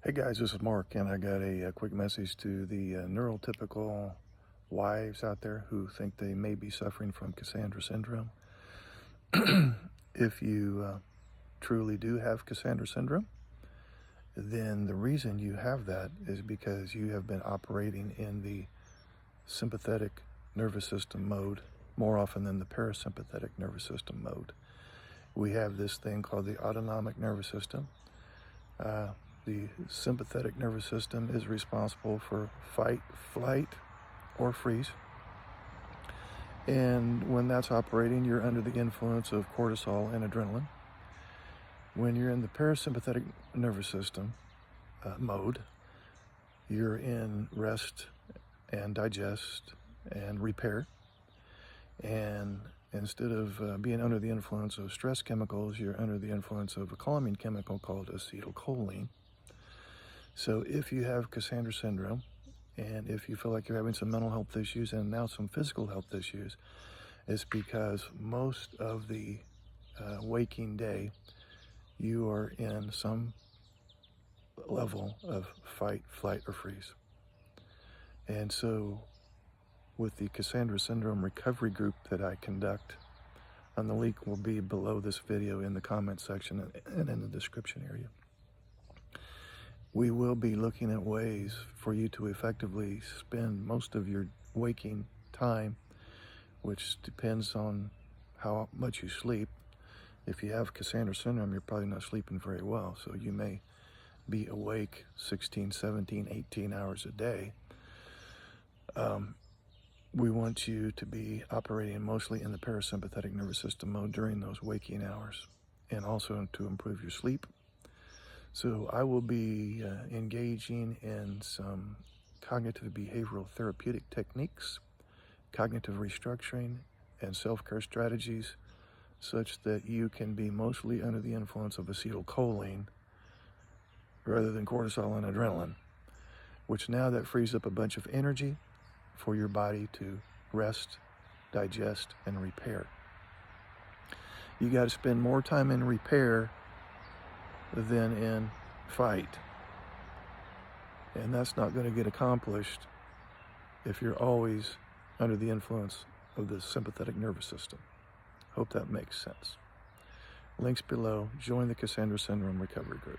Hey guys, this is Mark, and I got a quick message to the neurotypical wives out there who think they may be suffering from Cassandra syndrome. If you truly do have Cassandra syndrome, then the reason you have that is because you have been operating in the sympathetic nervous system mode more often than the parasympathetic nervous system mode. We have this thing called the autonomic nervous system. The sympathetic nervous system is responsible for fight, flight, or freeze. And when that's operating, you're under the influence of cortisol and adrenaline. When you're in the parasympathetic nervous system mode, you're in rest and digest and repair. And instead of being under the influence of stress chemicals, you're under the influence of a calming chemical called acetylcholine. So if you have Cassandra syndrome, and if you feel like you're having some mental health issues and now some physical health issues, it's because most of the waking day, you are in some level of fight, flight, or freeze. And so with the Cassandra syndrome recovery group that I conduct, and the link will be below this video in the comment section and in the description area, we will be looking at ways for you to effectively spend most of your waking time, which depends on how much you sleep. If you have Cassandra syndrome, you're probably not sleeping very well, so you may be awake 16, 17, 18 hours a day. We want you to be operating mostly in the parasympathetic nervous system mode during those waking hours, and also to improve your sleep. So I will be engaging in some cognitive behavioral therapeutic techniques, cognitive restructuring, and self-care strategies such that you can be mostly under the influence of acetylcholine rather than cortisol and adrenaline, which now that frees up a bunch of energy for your body to rest, digest, and repair. You got to spend more time in repair than in fight. And that's not going to get accomplished if you're always under the influence of the sympathetic nervous system. Hope that makes sense. Links below. Join the Cassandra Syndrome Recovery Group.